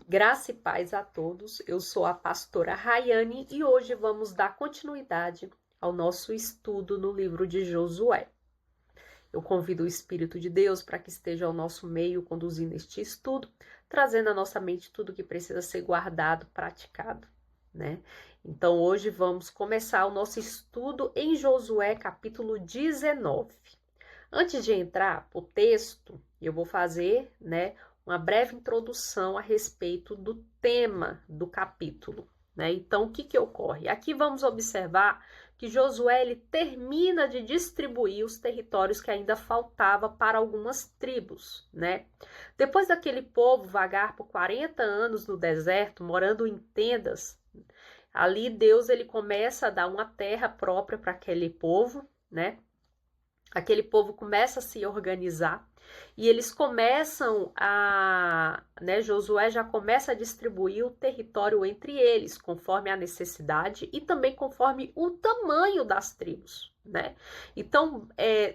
Graça e paz a todos, eu sou a pastora Rayane e hoje vamos dar continuidade ao nosso estudo no livro de Josué. Eu convido o Espírito de Deus para que esteja ao nosso meio conduzindo este estudo, trazendo à nossa mente tudo que precisa ser guardado, praticado, né? Então hoje vamos começar o nosso estudo em Josué capítulo 19. Antes de entrar para o texto, eu vou fazer, uma breve introdução a respeito do tema do capítulo, né? Então, o que ocorre? Aqui vamos observar que Josué ele termina de distribuir os territórios que ainda faltava para algumas tribos, né? Depois daquele povo vagar por 40 anos no deserto, morando em tendas, ali Deus ele começa a dar uma terra própria para aquele povo, né? Aquele povo começa a se organizar e eles começam Josué já começa a distribuir o território entre eles, conforme a necessidade e também conforme o tamanho das tribos, né? Então,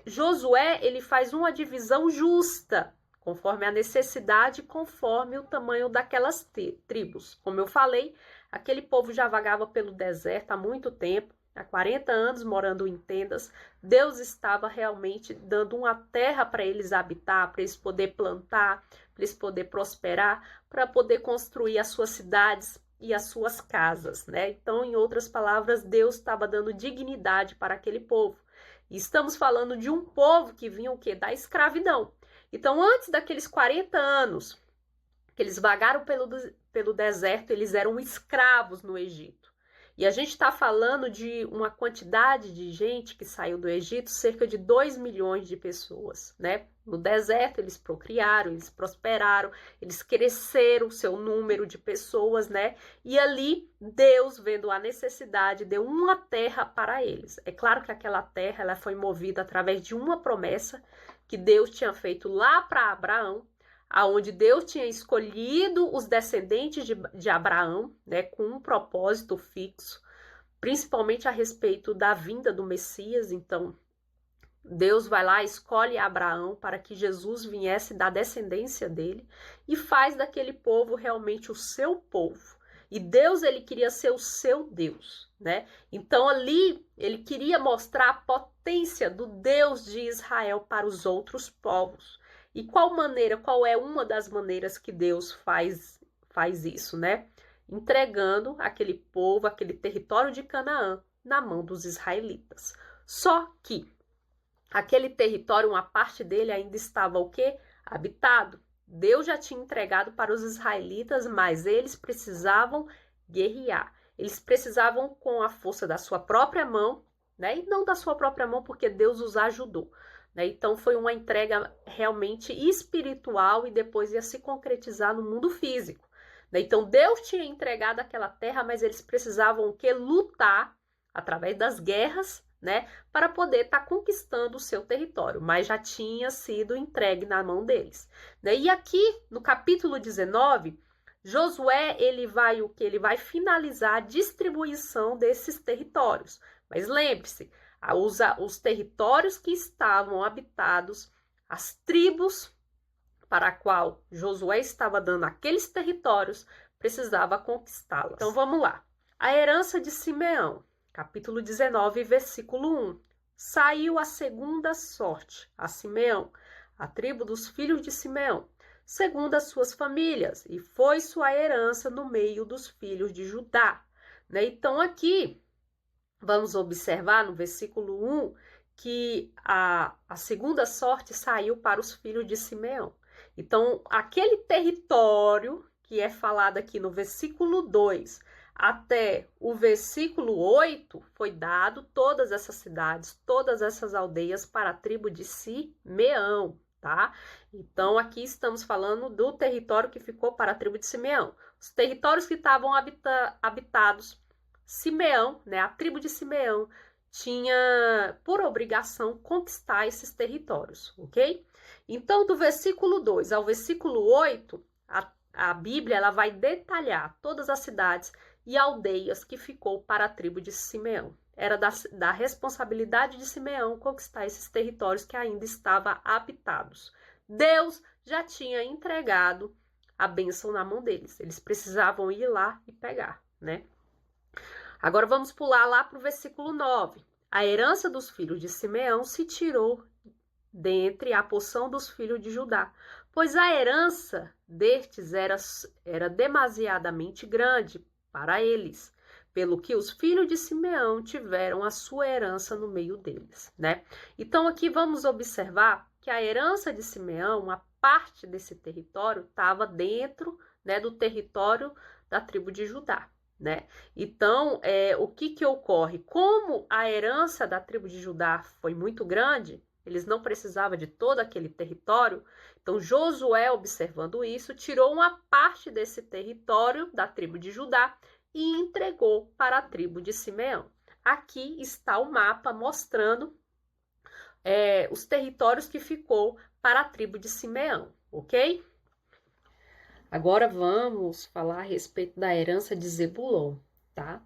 Josué, ele faz uma divisão justa, conforme a necessidade, conforme o tamanho daquelas tribos. Como eu falei, aquele povo já vagava pelo deserto há muito tempo, há 40 anos morando em tendas. Deus estava realmente dando uma terra para eles habitar, para eles poder plantar, para eles poder prosperar, para poder construir as suas cidades e as suas casas, né? Então, em outras palavras, Deus estava dando dignidade para aquele povo. E estamos falando de um povo que vinha o quê? Da escravidão. Então, antes daqueles 40 anos que eles vagaram pelo deserto, eles eram escravos no Egito. E a gente está falando de uma quantidade de gente que saiu do Egito, cerca de 2 milhões de pessoas, né? No deserto eles procriaram, eles prosperaram, eles cresceram o seu número de pessoas, né? E ali Deus, vendo a necessidade, deu uma terra para eles. É claro que aquela terra ela foi movida através de uma promessa que Deus tinha feito lá para Abraão, aonde Deus tinha escolhido os descendentes de Abraão, né, com um propósito fixo, principalmente a respeito da vinda do Messias. Então, Deus vai lá, escolhe Abraão para que Jesus viesse da descendência dele e faz daquele povo realmente o seu povo. E Deus, ele queria ser o seu Deus, né? Então, ali, ele queria mostrar a potência do Deus de Israel para os outros povos. E qual é uma das maneiras que Deus faz isso, né? Entregando aquele povo, aquele território de Canaã na mão dos israelitas. Só que aquele território, uma parte dele ainda estava o quê? Habitado. Deus já tinha entregado para os israelitas, mas eles precisavam guerrear. Eles precisavam com a força da sua própria mão, né? E não da sua própria mão, porque Deus os ajudou. Então foi uma entrega realmente espiritual e depois ia se concretizar no mundo físico. Então Deus tinha entregado aquela terra, mas eles precisavam o quê? Lutar através das guerras, né, para poder estar conquistando o seu território, mas já tinha sido entregue na mão deles. E aqui no capítulo 19, Josué ele vai finalizar a distribuição desses territórios. Mas lembre-se, os territórios que estavam habitados, as tribos para a qual Josué estava dando aqueles territórios, precisava conquistá-las. Então vamos lá. A herança de Simeão, capítulo 19, versículo 1. Saiu a segunda sorte a Simeão, a tribo dos filhos de Simeão, segundo as suas famílias, e foi sua herança no meio dos filhos de Judá. Então aqui vamos observar no versículo 1 que a segunda sorte saiu para os filhos de Simeão. Então, aquele território que é falado aqui no versículo 2 até o versículo 8 foi dado todas essas cidades, todas essas aldeias para a tribo de Simeão, tá? Então, aqui estamos falando do território que ficou para a tribo de Simeão. Os territórios que estavam habitados, Simeão, né, a tribo de Simeão, tinha por obrigação conquistar esses territórios, ok? Então, do versículo 2 ao versículo 8, a Bíblia ela vai detalhar todas as cidades e aldeias que ficou para a tribo de Simeão. Era da responsabilidade de Simeão conquistar esses territórios que ainda estavam habitados. Deus já tinha entregado a bênção na mão deles. Eles precisavam ir lá e pegar, né? Agora vamos pular lá para o versículo 9. A herança dos filhos de Simeão se tirou dentre a porção dos filhos de Judá, pois a herança destes era demasiadamente grande para eles, pelo que os filhos de Simeão tiveram a sua herança no meio deles, né? Então aqui vamos observar que a herança de Simeão, uma parte desse território, estava dentro, né, do território da tribo de Judá, né? Então, o que ocorre? Como a herança da tribo de Judá foi muito grande, eles não precisavam de todo aquele território. Então, Josué, observando isso, tirou uma parte desse território da tribo de Judá e entregou para a tribo de Simeão. Aqui está o mapa mostrando os territórios que ficou para a tribo de Simeão, ok? Agora vamos falar a respeito da herança de Zebulon, tá?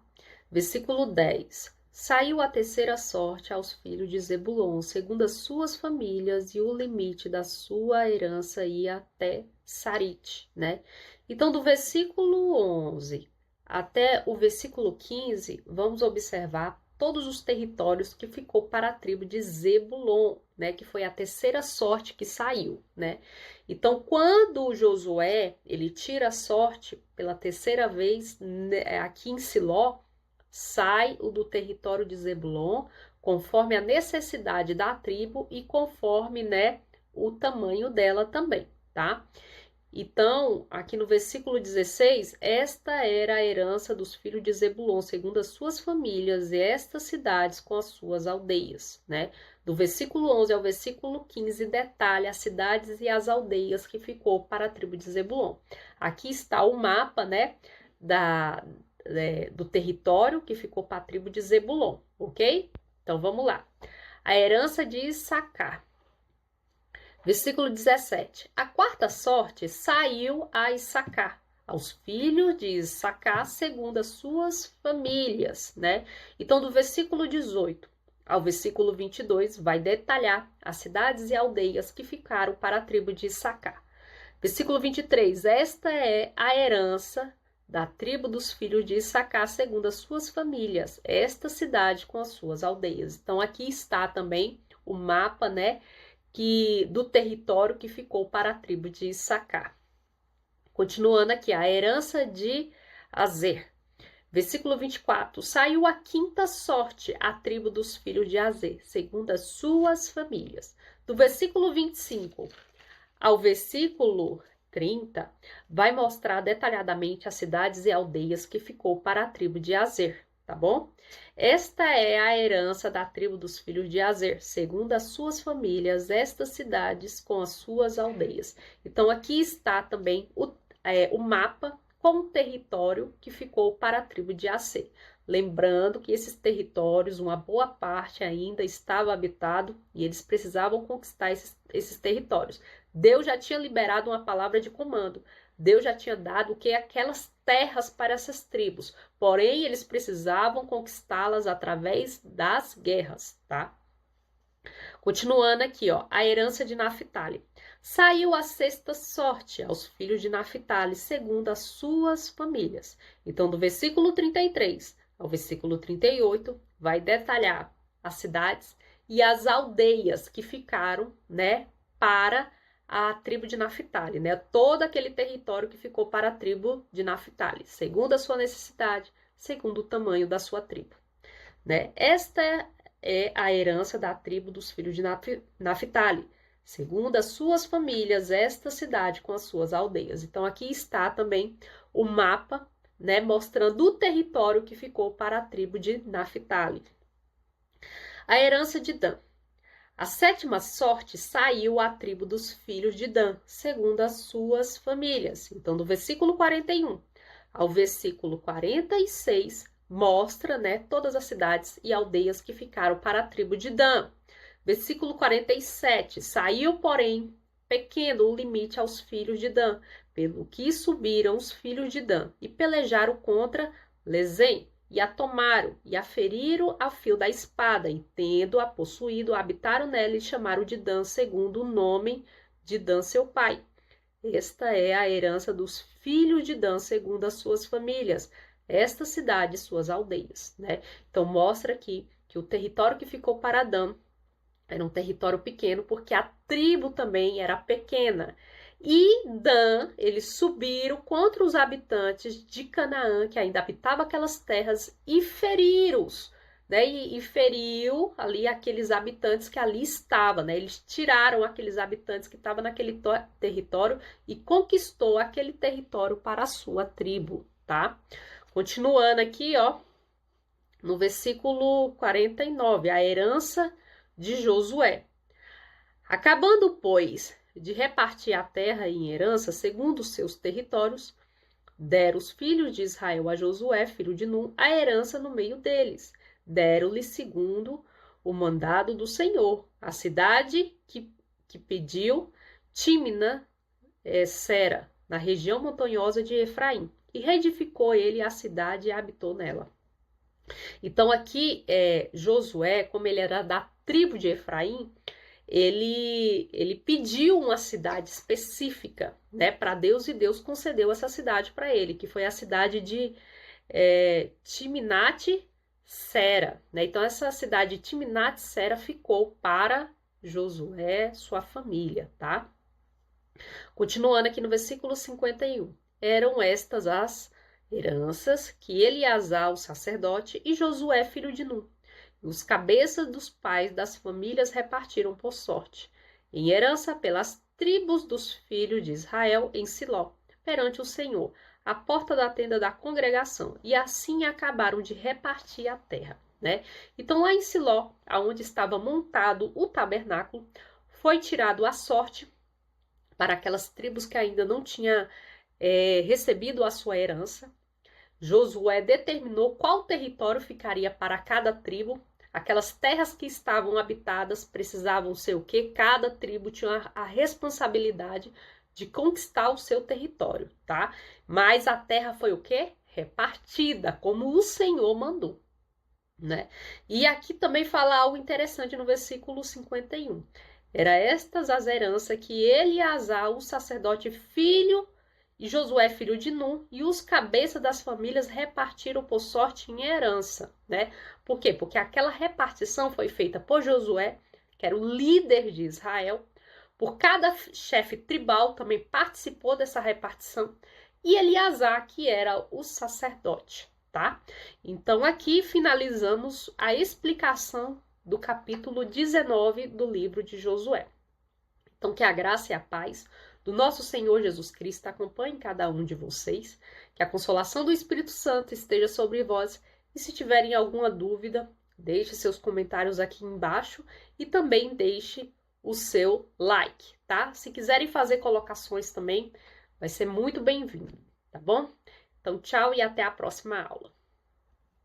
Versículo 10. Saiu a terceira sorte aos filhos de Zebulon, segundo as suas famílias, e o limite da sua herança ia até Sarite, né? Então, do versículo 11 até o versículo 15, vamos observar todos os territórios que ficou para a tribo de Zebulon, né? Que foi a terceira sorte que saiu, né? Então, quando Josué, ele tira a sorte pela terceira vez, né, aqui em Siló, sai o do território de Zebulon, conforme a necessidade da tribo e conforme, né, o tamanho dela também, tá? Então, aqui no versículo 16, esta era a herança dos filhos de Zebulon, segundo as suas famílias, e estas cidades com as suas aldeias, né? Do versículo 11 ao versículo 15, detalha as cidades e as aldeias que ficou para a tribo de Zebulon. Aqui está o mapa, né, do território que ficou para a tribo de Zebulon, ok? Então, vamos lá. A herança de Issacar. Versículo 17. A quarta sorte saiu a Issacar, aos filhos de Issacar, segundo as suas famílias, né? Então, do versículo 18 ao versículo 22, vai detalhar as cidades e aldeias que ficaram para a tribo de Issacar. Versículo 23. Esta é a herança da tribo dos filhos de Issacar, segundo as suas famílias, esta cidade com as suas aldeias. Então, aqui está também o mapa, né, do território que ficou para a tribo de Issacar. Continuando aqui, a herança de Azer. Versículo 24. Saiu a quinta sorte à tribo dos filhos de Azer, segundo as suas famílias. Do versículo 25 ao versículo 30, vai mostrar detalhadamente as cidades e aldeias que ficou para a tribo de Azer, tá bom? Esta é a herança da tribo dos filhos de Azer, segundo as suas famílias, estas cidades com as suas aldeias. Então, aqui está também o mapa com o território que ficou para a tribo de Aser. Lembrando que esses territórios, uma boa parte ainda estava habitado e eles precisavam conquistar esses territórios. Deus já tinha liberado uma palavra de comando. Deus já tinha dado o que aquelas terras para essas tribos. Porém, eles precisavam conquistá-las através das guerras, tá? Continuando aqui, ó, a herança de Naphtali. Saiu a sexta sorte aos filhos de Naphtali, segundo as suas famílias. Então, do versículo 33 ao versículo 38, vai detalhar as cidades e as aldeias que ficaram, né, para a tribo de Naphtali, né? Todo aquele território que ficou para a tribo de Naphtali, segundo a sua necessidade, segundo o tamanho da sua tribo, né? Esta é a herança da tribo dos filhos de Naphtali, segundo as suas famílias, esta cidade com as suas aldeias. Então, aqui está também o mapa, né, mostrando o território que ficou para a tribo de Naphtali. A herança de Dan. A sétima sorte saiu à tribo dos filhos de Dan, segundo as suas famílias. Então, do versículo 41 ao versículo 46, mostra, né, todas as cidades e aldeias que ficaram para a tribo de Dan. Versículo 47, saiu, porém, pequeno o limite aos filhos de Dan, pelo que subiram os filhos de Dan e pelejaram contra Lezem, e a tomaram, e a feriram a fio da espada, e tendo-a possuído, habitaram nela e chamaram de Dan, segundo o nome de Dan, seu pai. Esta é a herança dos filhos de Dan, segundo as suas famílias, esta cidade e suas aldeias, né? Então mostra aqui que o território que ficou para Dan era um território pequeno, porque a tribo também era pequena. E Dan, eles subiram contra os habitantes de Canaã, que ainda habitavam aquelas terras, e feriram-os, né? E feriu ali aqueles habitantes que ali estavam, né? Eles tiraram aqueles habitantes que estavam naquele território e conquistou aquele território para a sua tribo, tá? Continuando aqui, ó, no versículo 49, a herança de Josué. Acabando, pois, de repartir a terra em herança segundo os seus territórios, deram os filhos de Israel a Josué, filho de Num, a herança no meio deles. Deram-lhe segundo o mandado do Senhor, a cidade que pediu Tímina, Sera, na região montanhosa de Efraim. E reedificou ele a cidade e habitou nela. Então aqui, Josué, como ele era da tribo de Efraim, ele pediu uma cidade específica, né, para Deus, e Deus concedeu essa cidade para ele, que foi a cidade de Timnat-Sera, né? Então essa cidade de Timnat-Sera ficou para Josué, sua família, tá? Continuando aqui no versículo 51. Eram estas as heranças que Eleazar, o sacerdote, e Josué, filho de Num, os cabeças dos pais das famílias repartiram por sorte, em herança pelas tribos dos filhos de Israel em Siló, perante o Senhor, à porta da tenda da congregação, e assim acabaram de repartir a terra, né? Então lá em Siló, aonde estava montado o tabernáculo, foi tirado a sorte para aquelas tribos que ainda não tinham recebido a sua herança. Josué determinou qual território ficaria para cada tribo. Aquelas terras que estavam habitadas precisavam ser o quê? Cada tribo tinha a responsabilidade de conquistar o seu território, tá? Mas a terra foi o quê? Repartida, como o Senhor mandou, né? E aqui também fala algo interessante no versículo 51. Era estas as heranças que Eleazar, o sacerdote, filho e Josué, filho de Num, e os cabeças das famílias repartiram por sorte em herança, né? Por quê? Porque aquela repartição foi feita por Josué, que era o líder de Israel, por cada chefe tribal também participou dessa repartição, e Eleazar, que era o sacerdote, tá? Então aqui finalizamos a explicação do capítulo 19 do livro de Josué. Então que a graça e a paz do nosso Senhor Jesus Cristo acompanhe cada um de vocês, que a consolação do Espírito Santo esteja sobre vós, e se tiverem alguma dúvida, deixe seus comentários aqui embaixo e também deixe o seu like, tá? Se quiserem fazer colocações também, vai ser muito bem-vindo, tá bom? Então tchau e até a próxima aula.